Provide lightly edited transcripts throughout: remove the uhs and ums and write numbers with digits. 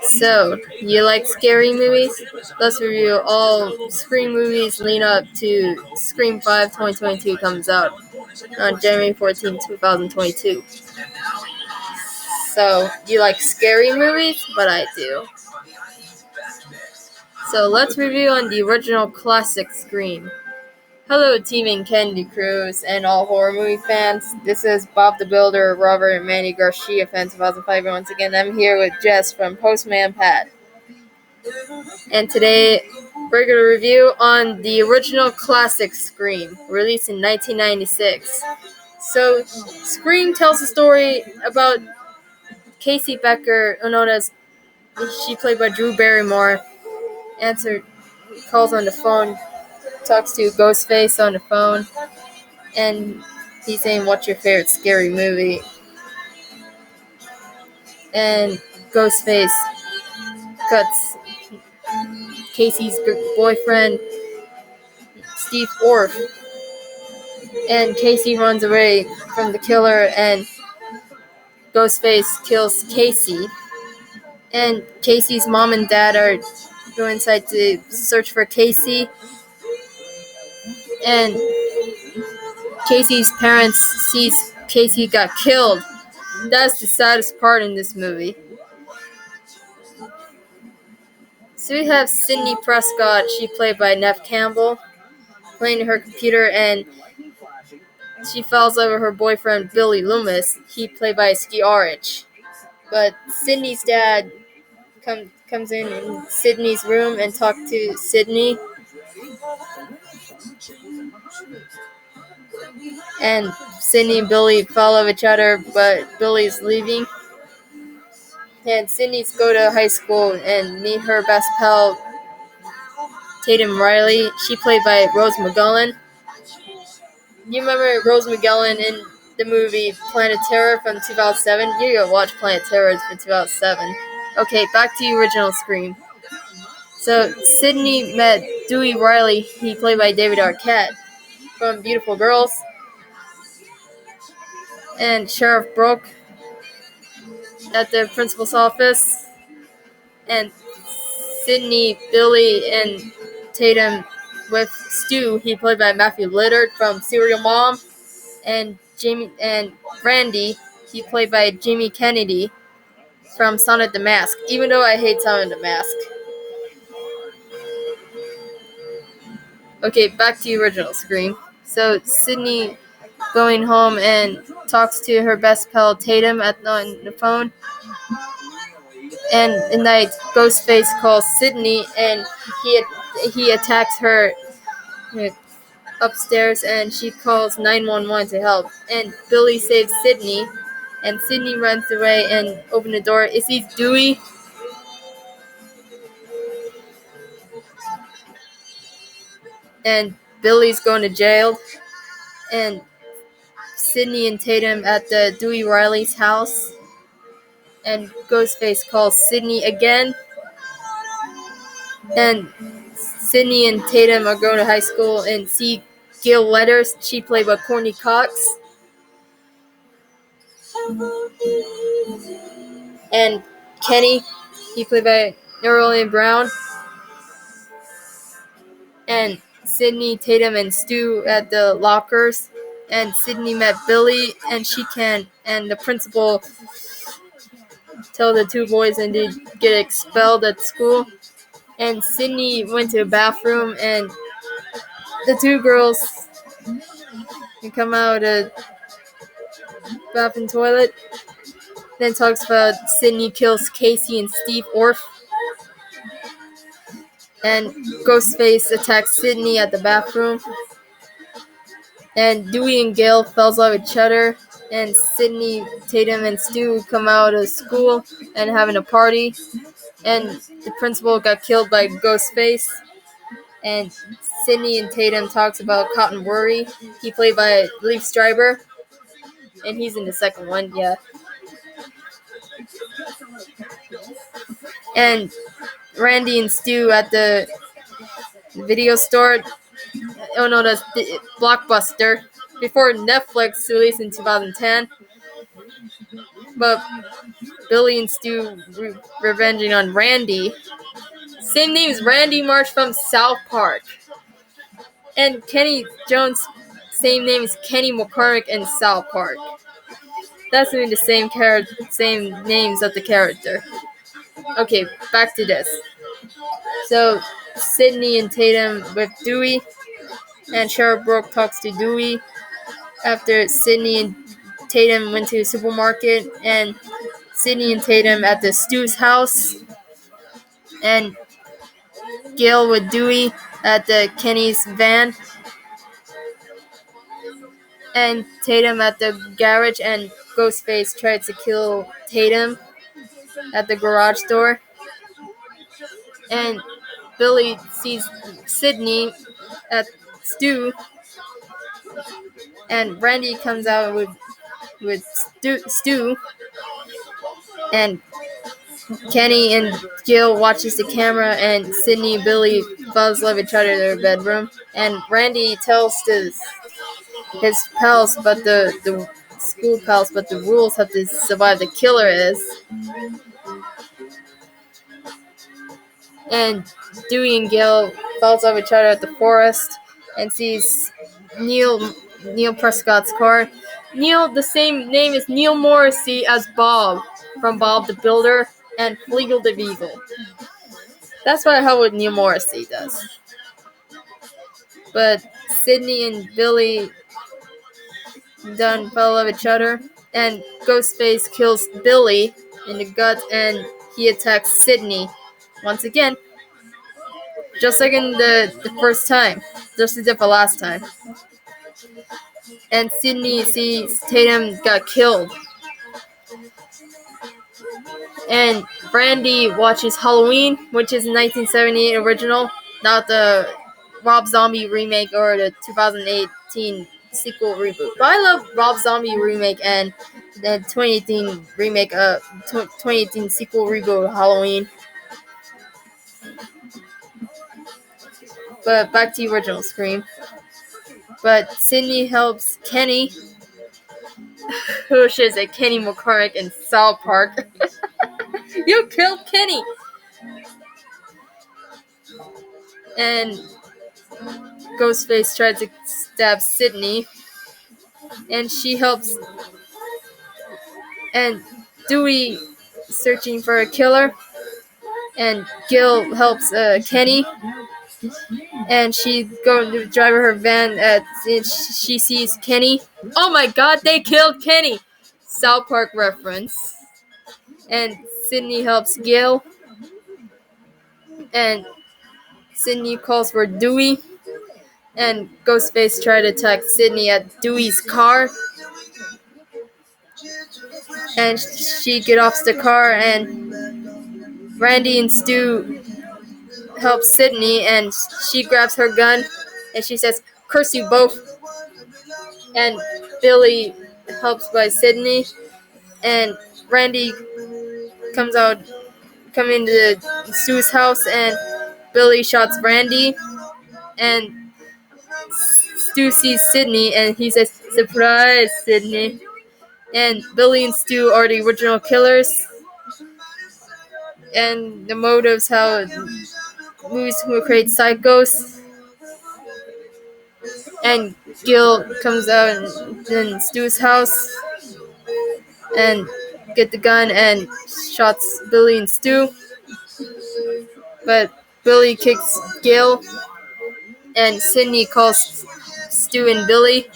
So, you like scary movies? Let's review all Scream movies leading up to Scream 5 2022 comes out on January 14, 2022. So, you like scary movies? But I do. So, let's review on the original classic Scream. Hello, Team and Candy Cruise and all horror movie fans. This is Bob the Builder, Robert, and Manny Garcia, fans of 2005. Once again, I'm here with Jess from Postman Pat. And today, we're going to review on the original classic Scream, released in 1996. So, Scream tells a story about Casey Becker, known as, she played by Drew Barrymore, calls on the phone, talks to Ghostface on the phone, and he's saying, "What's your favorite scary movie?" And Ghostface cuts Casey's boyfriend, Steve Orff, and Casey runs away from the killer, and Ghostface kills Casey. And Casey's mom and dad are going inside to search for Casey, and Casey's parents sees Casey got killed. That's the saddest part in this movie. So we have Sidney Prescott, she played by Neve Campbell, playing her computer, and she falls over her boyfriend Billy Loomis, he played by Ski Orich. But Sidney's dad comes in Sidney's room and talks to Sidney, and Sidney and Billy follow each other, but Billy's leaving. And Sidney's go to high school and meet her best pal, Tatum Riley. She played by Rose McGowan. You remember Rose McGowan in the movie Planet Terror from 2007? You gotta watch Planet Terror from 2007. Okay, back to the original Scream. So, Sidney met Dewey Riley, he played by David Arquette, from Beautiful Girls. And Sheriff Brooke at the principal's office. And Sidney, Billy, and Tatum with Stu, he played by Matthew Lillard from Serial Mom. And Jamie and Randy, he played by Jamie Kennedy from Sonic the Mask, even though I hate Sonic the Mask. Okay, back to the original Scream. So Sidney going home and talks to her best pal Tatum on the phone. And at night, Ghostface calls Sidney, and he attacks her upstairs, and she calls 911 to help. And Billy saves Sidney, and Sidney runs away and opens the door. It sees Dewey. And Billy's going to jail. And Sidney and Tatum at the Dewey Riley's house. And Ghostface calls Sidney again. And Sidney and Tatum are going to high school and see Gail Letters. She played by Courtney Cox. And Kenny, he played by Nerlin Brown. And Sidney, Tatum, and Stu at the lockers. And Sidney met Billy, and and the principal tell the two boys and they get expelled at school. And Sidney went to the bathroom, and the two girls come out of the bathroom toilet. Then talks about Sidney kills Casey and Steve Orff. And Ghostface attacks Sidney at the bathroom. And Dewey and Gail falls off each other. And Sidney, Tatum, and Stu come out of school and having a party. And the principal got killed by Ghostface. And Sidney and Tatum talks about Cotton Worry. He played by Leif Stryber. And he's in the second one, yeah. And Randy and Stu at the video store. Oh no, that's Blockbuster. Before Netflix released in 2010. but Billy and Stu revenging on Randy. Same name as Randy Marsh from South Park. And Kenny Jones, same name as Kenny McCormick in South Park. That's even the same same names of the character. Okay, back to this. So Sydney and Tatum with Dewey, and Cheryl Brooke talks to Dewey after Sydney and Tatum went to the supermarket, and Sydney and Tatum at the Stu's house, and Gail with Dewey at the Kenny's van, and Tatum at the garage, and Ghostface tried to kill Tatum at the garage door, and Billy sees Sydney at Stu, and Randy comes out with Stu, and Kenny and Gil watches the camera, and Sydney and Billy falls love each other in their bedroom, and Randy tells his pals, but the school pals, but the rules have to survive the killer is. And Dewey and Gil falls off each other at the forest and sees Neil Prescott's car. Neil, the same name as Neil Morrissey as Bob from Bob the Builder and Fleagle the Beagle. That's what Neil Morrissey does. But Sydney and Billy done fell off each other, and Ghostface kills Billy in the gut, and he attacks Sydney once again, just like in the first time, just as if the last time. And Sydney sees Tatum got killed, and Brandy watches Halloween, which is a 1978 original, not the Rob Zombie remake or the 2018 sequel reboot. But I love Rob Zombie remake and the 2018 remake, 2018 sequel reboot of Halloween. But back to the original Scream. But Sydney helps Kenny, who should say Kenny McCormick in South Park. You killed Kenny! And Ghostface tried to stab Sydney, and she helps, and Dewey searching for a killer, and Gil helps Kenny, and she goes to drive her van, and she sees Kenny. Oh my god, they killed Kenny! South Park reference. And Sydney helps Gil, and Sydney calls for Dewey, and Ghostface tried to attack Sydney at Dewey's car, and she get off the car, and Randy and Stu help Sydney, and she grabs her gun, and she says, "Curse you both!" And Billy helps by Sydney, and Randy come into Stu's house, and Billy shots Randy, and Stu sees Sydney, and he says, "Surprise, Sydney!" And Billy and Stu are the original killers, and the motives how movies will create psychos. And Gil comes out in Stu's house and get the gun and shots Billy and Stu, but Billy kicks Gil, and Sydney calls Stu and Billy,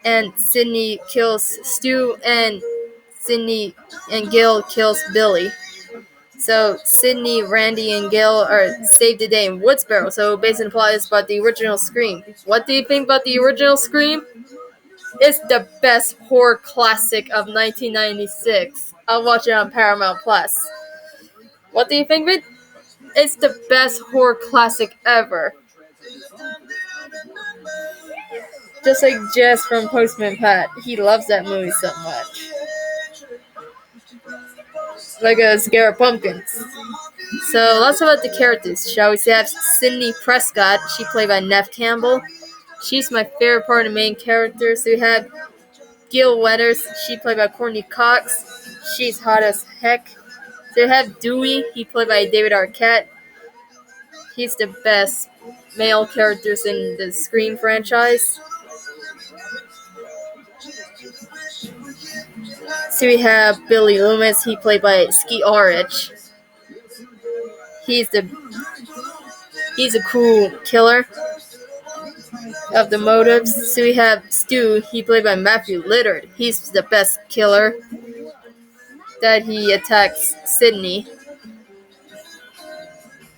and Sydney kills Stu, and Sydney and Gil kills Billy. So Sydney, Randy, and Gil are saved the day in Woodsboro. So based on the plot is about the original Scream. What do you think about the original Scream? It's the best horror classic of 1996. I'll watch it on Paramount Plus. What do you think of it? It's the best horror classic ever. Just like Jess from Postman Pat. He loves that movie so much. Like a Scare of Pumpkins. So let's talk about the characters. Shall we say I have Sydney Prescott. She played by Neve Campbell. She's my favorite part of the main character. So we have Gil Weathers, she played by Courtney Cox. She's hot as heck. So you have Dewey, he played by David Arquette. He's the best male characters in the Scream franchise. So we have Billy Loomis, he played by Skeet Ulrich. He's a cool killer of the motives. So we have Stu, he played by Matthew Lillard. He's the best killer that he attacks Sydney.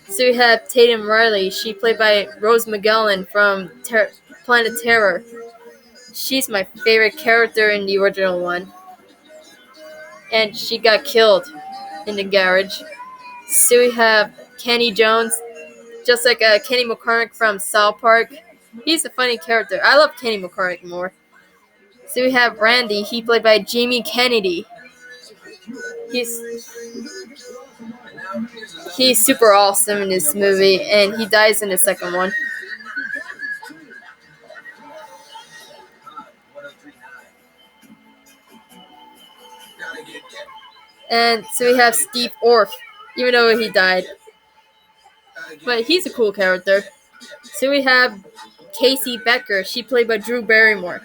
So we have Tatum Riley, she played by Rose McGowan from Planet Terror. She's my favorite character in the original one. And she got killed in the garage. So we have Kenny Jones, just like Kenny McCormick from South Park. He's a funny character. I love Kenny McCormick more. So we have Randy, he played by Jamie Kennedy. He's super awesome in this movie, and he dies in the second one. And so we have Steve Orff, even though he died. But he's a cool character. So we have Casey Becker, she played by Drew Barrymore.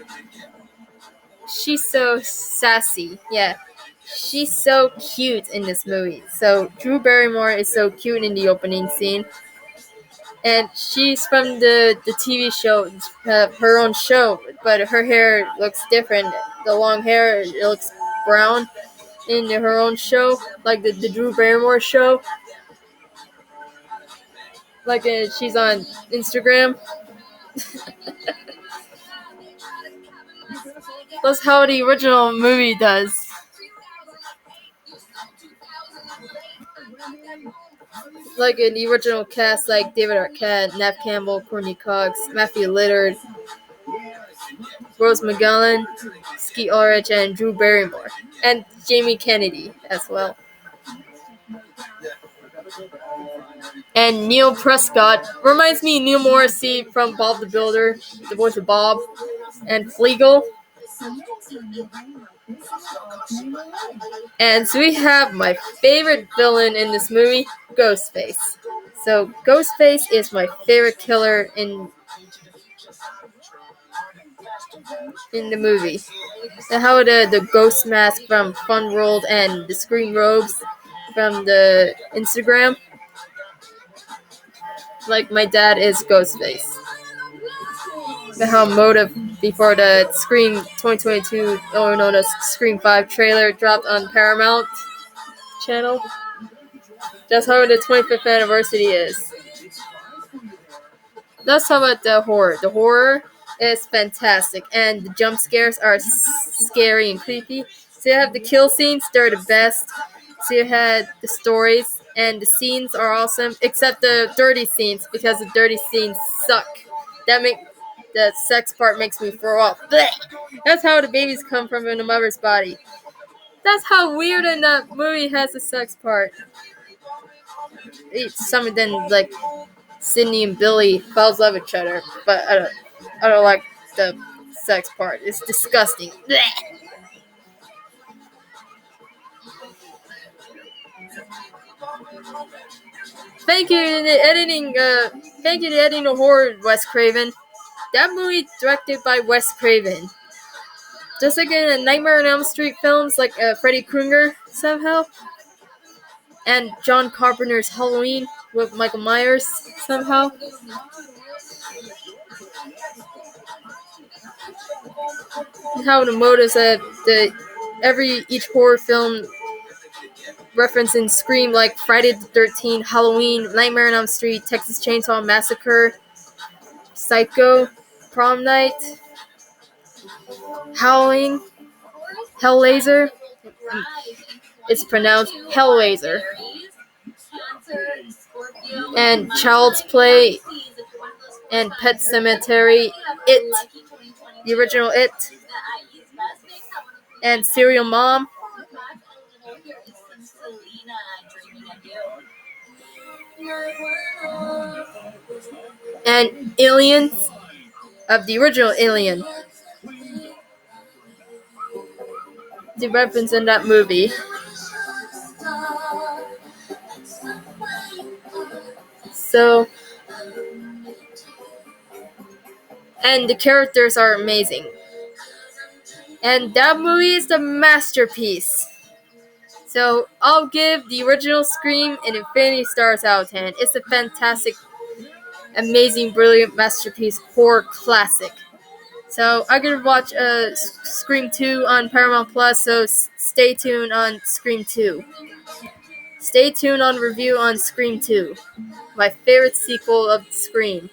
She's so sassy, yeah. She's so cute in this movie. So Drew Barrymore is so cute in the opening scene. And she's from the TV show, her own show, but her hair looks different. The long hair, it looks brown in her own show, like the Drew Barrymore show. Like she's on Instagram. That's how the original movie does. Like in the original cast, like David Arquette, Neve Campbell, Courtney Cox, Matthew Lillard, Rose McGowan, Skeet Ulrich, and Drew Barrymore, and Jamie Kennedy as well. And Neil Prescott reminds me of Neil Morrissey from Bob the Builder, the voice of Bob, and Fleagle. And so we have my favorite villain in this movie, Ghostface. So Ghostface is my favorite killer in the movie. And how the ghost mask from Fun World and the Scream robes from the Instagram. Like my dad is Ghostface. The how motive before the Scream 2022, or known as Scream 5 trailer dropped on Paramount channel. That's how the 25th anniversary is. Let's talk about the horror. The horror is fantastic, and the jump scares are scary and creepy. So you have the kill scenes, they're the best. So you had the stories, and the scenes are awesome, except the dirty scenes, because the dirty scenes suck. The sex part makes me throw up. Blech! That's how the babies come from in the mother's body. That's how weird in that movie has the sex part. Some of them, like Sydney and Billy, falls love each other, but I don't like the sex part. It's disgusting. Blech! Thank you to the editing. Thank you to editing of horror, Wes Craven. That movie directed by Wes Craven. Just like in the Nightmare on Elm Street films, like Freddy Krueger somehow, and John Carpenter's Halloween with Michael Myers somehow. How the motives of each horror film referencing Scream, like Friday the 13th, Halloween, Nightmare on Elm Street, Texas Chainsaw Massacre, Psycho, Prom Night, Howling, Hellraiser. It's pronounced Hellraiser. And Child's Play, and Pet Sematary, It, the original It, and Serial Mom. And Aliens, of the original Alien. the weapons in that movie. So, and the characters are amazing. And that movie is a masterpiece. So I'll give the original Scream an Infinity Stars out of 10. It's a fantastic, amazing, brilliant masterpiece horror classic. So I'm gonna watch Scream 2 on Paramount Plus. So stay tuned on Scream 2. Stay tuned on review on Scream 2, my favorite sequel of Scream.